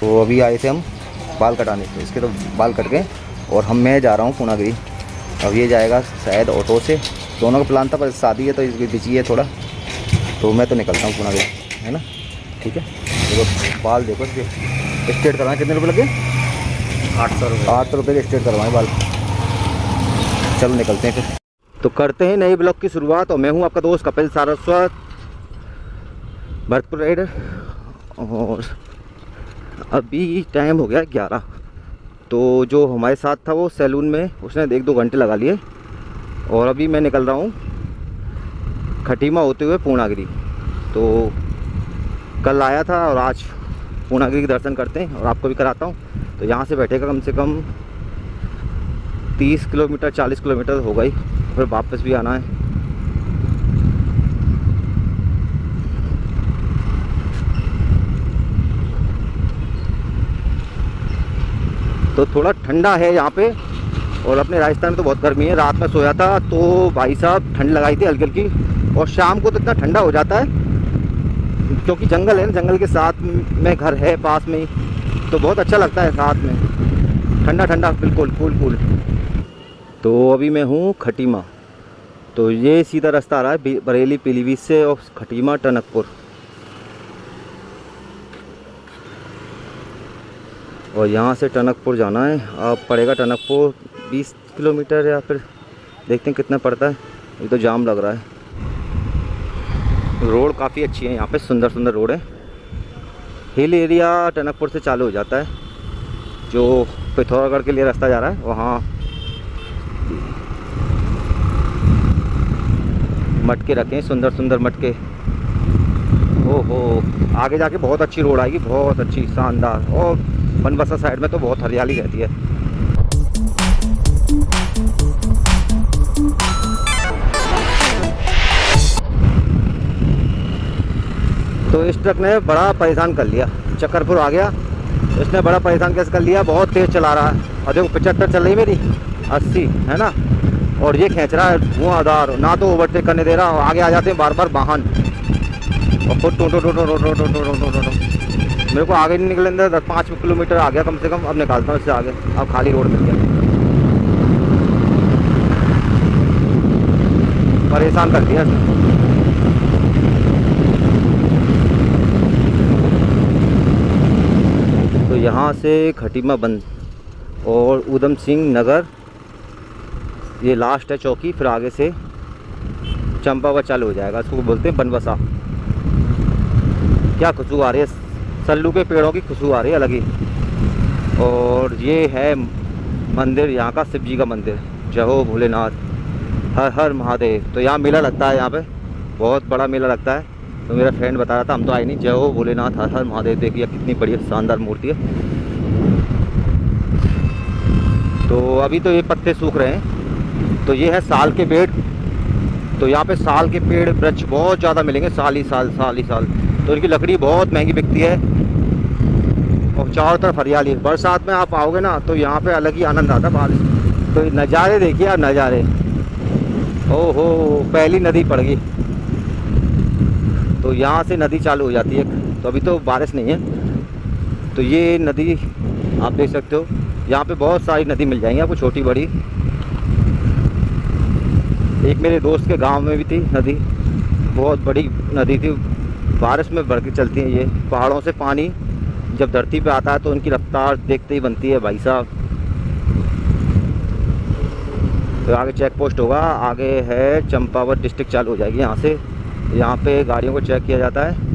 तो अभी आए थे हम बाल कटाने, तो इसके तो बाल कट गए और मैं जा रहा हूँ पूर्णागिरी। अब ये जाएगा शायद ऑटो से, दोनों का प्लान था, पर शादी है तो इसकी बिजी है थोड़ा, तो मैं तो निकलता हूँ पूर्णागिरी, है ना। ठीक है, देखो बाल देखो, स्ट्रेट करवाएं, कितने रुपये लगे? 800 रुपये। 800 रुपये के स्ट्रेट करवाएं बाल। चलो निकलते हैं फिर, तो करते हैं नए ब्लॉग की शुरुआत। और मैं हूँ आपका दोस्त कपिल सारस्वत, भरतपुर राइडर। और अभी टाइम हो गया 11। तो जो हमारे साथ था वो सैलून में, उसने 1-2 घंटे लगा लिए। और अभी मैं निकल रहा हूँ खटीमा होते हुए पूर्णागिरी। तो कल आया था और आज पूर्णागिरी के दर्शन करते हैं और आपको भी कराता हूँ। तो यहाँ से बैठेगा कम से कम 30 किलोमीटर 40 किलोमीटर हो गई, फिर वापस भी आना है। तो थोड़ा ठंडा है यहाँ पे, और अपने राजस्थान में तो बहुत गर्मी है। रात में सोया था तो भाई साहब ठंड लगाई थी हल्की हल्की, और शाम को तो इतना ठंडा हो जाता है क्योंकि जंगल है ना, जंगल के साथ में घर है पास में ही, तो बहुत अच्छा लगता है साथ में ठंडा ठंडा, बिल्कुल कूल कूल। तो अभी मैं हूँ खटीमा, तो ये सीधा रास्ता आ रहा है बरेली पीलीभीत से और खटीमा टनकपुर। और यहाँ से टनकपुर जाना है। अब पड़ेगा टनकपुर 20 किलोमीटर, या फिर देखते हैं कितना पड़ता है। ये तो जाम लग रहा है। रोड काफ़ी अच्छी है यहाँ पे, सुंदर सुंदर रोड है। हिल एरिया टनकपुर से चालू हो जाता है, जो पिथौरागढ़ के लिए रास्ता जा रहा है वहाँ मटके रखे हैं, सुंदर सुंदर मटके। ओहो, आगे जाके बहुत अच्छी रोड आएगी, बहुत अच्छी शानदार। और बनबसा साइड में तो बहुत हरियाली रहती है। तो इस ट्रक ने बड़ा परेशान कर लिया, चक्करपुर आ गया, इसने बड़ा परेशान कैसे कर लिया, बहुत तेज़ चला रहा है। और देखो 75 चल रही मेरी, 80 है ना, और ये खींच रहा है धुआंधार, ना तो ओवरटेक करने दे रहा, आगे आ जाते हैं बार बार वाहन, और खुद टो मेरे को आगे नहीं निकलने दे। 10-5 किलोमीटर आ गया कम से कम, अब निकालता हूँ इससे आगे। अब खाली रोड मिल गया, परेशान कर दिया इसने। तो यहाँ से खटीमा बंद और उधम सिंह नगर ये लास्ट है चौकी, फिर आगे से चंपावत चालू हो जाएगा। इसको बोलते हैं बनबसा। क्या खुशबू आ रही है, सल्लू के पेड़ों की खुशबू आ रही है अलग ही। और ये है मंदिर यहाँ का, शिव जी का मंदिर। जय हो भोलेनाथ, हर हर महादेव। तो यहाँ मेला लगता है, यहाँ पे बहुत बड़ा मेला लगता है। तो मेरा फ्रेंड बता रहा था, हम तो आए नहीं। जय हो भोलेनाथ, हर हर महादेव। देखिए कितनी बढ़िया शानदार मूर्ति है। तो अभी तो ये पत्ते सूख रहे हैं। तो ये है साल के पेड़। तो यहाँ पे साल के पेड़ वृक्ष बहुत ज़्यादा मिलेंगे, साल ही साल साल ही साल। तो इनकी लकड़ी बहुत महंगी बिकती है और चारों तरफ हरियाली। बरसात में आप आओगे ना तो यहाँ पे अलग ही आनंद आता है बारिश। तो नज़ारे देखिए आप, नज़ारे। ओहो, पहली नदी पड़ गई। तो यहाँ से नदी चालू हो जाती है। तो अभी तो बारिश नहीं है। तो ये नदी आप देख सकते हो, यहाँ पे बहुत सारी नदी मिल जाएंगी आपको, छोटी बड़ी। एक मेरे दोस्त के गांव में भी थी नदी, बहुत बड़ी नदी थी, बारिश में बढ़ के चलती है ये। पहाड़ों से पानी जब धरती पे आता है तो उनकी रफ्तार देखते ही बनती है भाई साहब। तो आगे चेक पोस्ट होगा, आगे है चंपावत डिस्ट्रिक्ट चालू हो जाएगी यहाँ से। यहाँ पे गाड़ियों को चेक किया जाता है।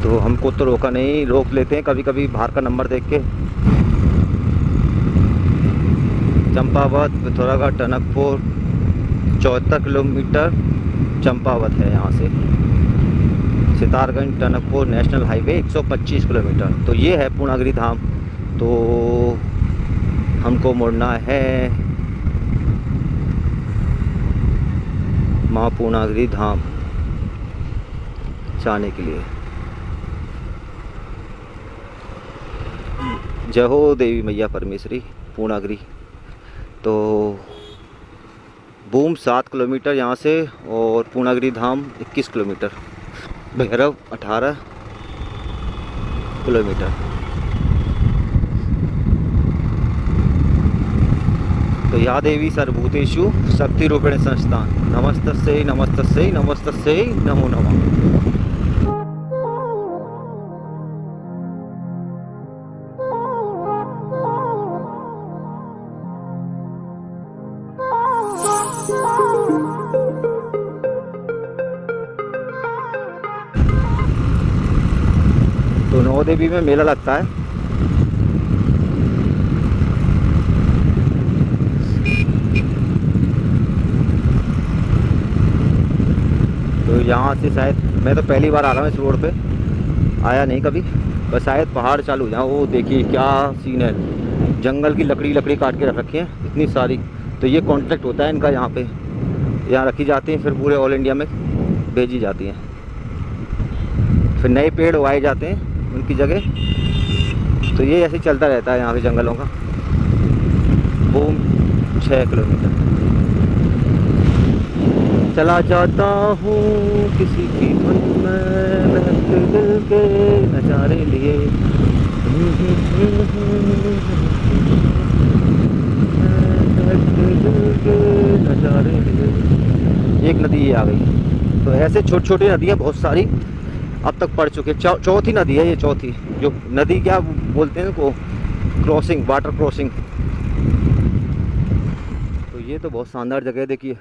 तो हमको तो रोका नहीं, रोक लेते हैं कभी कभी बाहर का नंबर देख के। चंपावत पिथौरागढ़ टनकपुर 74 किलोमीटर चंपावत है यहाँ से। Sitarganj Tanakpur national highway 125 kilometre. तो ये है पूर्णागिरी धाम। तो हमको मुड़ना है माँ पूर्णागिरी धाम जाने के लिए। जय हो देवी मैया परमेश्वरी पूर्णागिरी। तो बूम 7 किलोमीटर यहाँ से, और पूर्णागिरि धाम 21 किलोमीटर, भैरव 18 किलोमीटर। तो या देवी सर्वभूतेषु शक्तिरूपेण संस्थान, नमस्तस्यै नमस्तस्यै नमस्तस्यै नमो नमः। तो नवदेवी में मेला लगता है। तो यहाँ से शायद, मैं तो पहली बार आ रहा हूँ इस रोड पे, आया नहीं कभी, बस शायद पहाड़ चालू यहाँ। वो देखिए क्या सीन है, जंगल की लकड़ी काट के रख रखी है इतनी सारी। तो ये कॉन्ट्रैक्ट होता है इनका, यहाँ पे यहाँ रखी जाती हैं, फिर पूरे ऑल इंडिया में भेजी जाती हैं, फिर नए पेड़ उगाए जाते हैं उनकी जगह। तो ये ऐसे चलता रहता है यहाँ पे जंगलों का। Boom 6 kilometre. चला जाता हूँ किसी की धुन में, महकते दिल के नजारे लिए। महकते दिल के नजारे लिए। एक नदी ये आ गई। तो ऐसे छोटी छोटी नदियाँ बहुत सारी अब तक पड़ चुके। चौथी नदी है ये, चौथी जो नदी क्या बोलते हैं को, क्रॉसिंग, वाटर क्रॉसिंग। तो ये तो बहुत शानदार जगह है, देखिए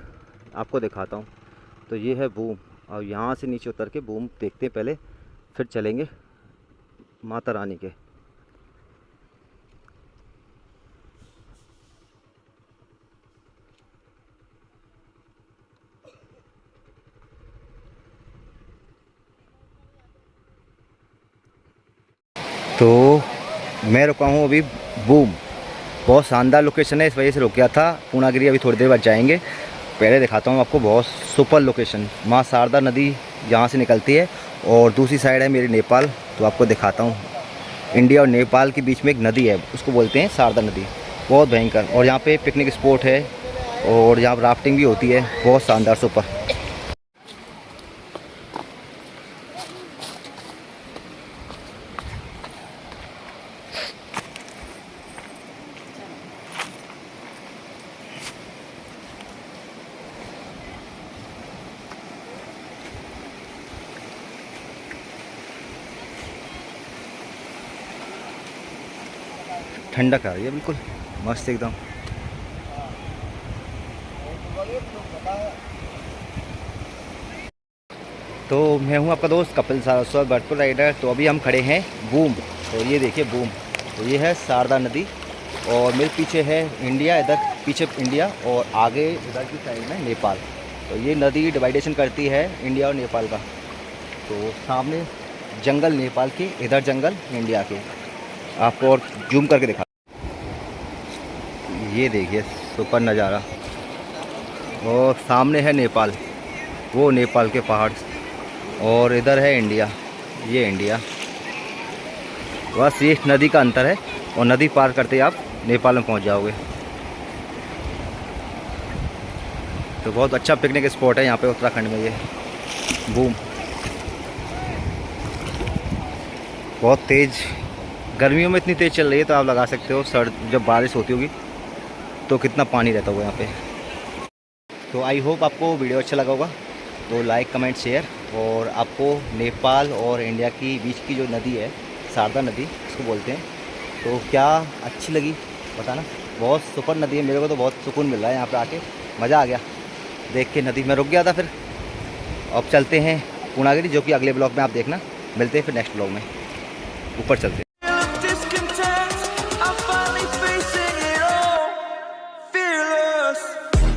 आपको दिखाता हूँ। तो ये है बूम, और यहाँ से नीचे उतर के बूम देखते हैं पहले, फिर चलेंगे माता रानी के। तो मैं रुका हूँ अभी बूम, बहुत शानदार लोकेशन है, इस वजह से रुक गया था। पूर्णागिरि अभी थोड़ी देर बाद जाएंगे। पहले दिखाता हूँ आपको, बहुत सुपर लोकेशन। माँ शारदा नदी यहाँ से निकलती है, और दूसरी साइड है मेरी नेपाल। तो आपको दिखाता हूँ, इंडिया और नेपाल के बीच में एक नदी है, उसको बोलते हैं शारदा नदी, बहुत भयंकर। और यहाँ पे पिकनिक स्पॉट है, और यहाँ राफ्टिंग भी होती है, बहुत शानदार सुपर। ठंडक आ रही है बिल्कुल मस्त एकदम। तो मैं हूं आपका दोस्त कपिल सारस्वत, भरतपुर राइडर। तो अभी हम खड़े हैं बूम। तो ये देखिए बूम, तो ये है शारदा नदी, और मेरे पीछे है इंडिया, इधर पीछे इंडिया, और आगे इधर की साइड में नेपाल। तो ये नदी डिवाइडेशन करती है इंडिया और नेपाल का। तो सामने जंगल नेपाल के, इधर जंगल इंडिया के। आपको और जूम करके दिखा, ये देखिए सुपर नज़ारा। और सामने है नेपाल, वो नेपाल के पहाड़, और इधर है इंडिया, ये इंडिया। बस ये नदी का अंतर है, और नदी पार करते ही आप नेपाल में पहुंच जाओगे। तो बहुत अच्छा पिकनिक स्पॉट है यहाँ पे उत्तराखंड में, ये बूम। बहुत तेज़, गर्मियों में इतनी तेज़ चल रही है, तो आप लगा सकते हो सर्द जब बारिश होती होगी तो कितना पानी रहता होगा यहाँ पे। तो आई होप आपको वीडियो अच्छा लगा होगा। तो लाइक कमेंट शेयर, और आपको नेपाल और इंडिया की बीच की जो नदी है शारदा नदी इसको बोलते हैं, तो क्या अच्छी लगी बताना। बहुत सुपर नदी है, मेरे को तो बहुत सुकून मिल रहा है यहाँ पे आके, मज़ा आ गया देख के। नदी में रुक गया था, फिर अब चलते हैं पूर्णागिरि, जो कि अगले ब्लॉग में आप देखना। मिलते हैं फिर नेक्स्ट ब्लॉग में, ऊपर चलते हैं।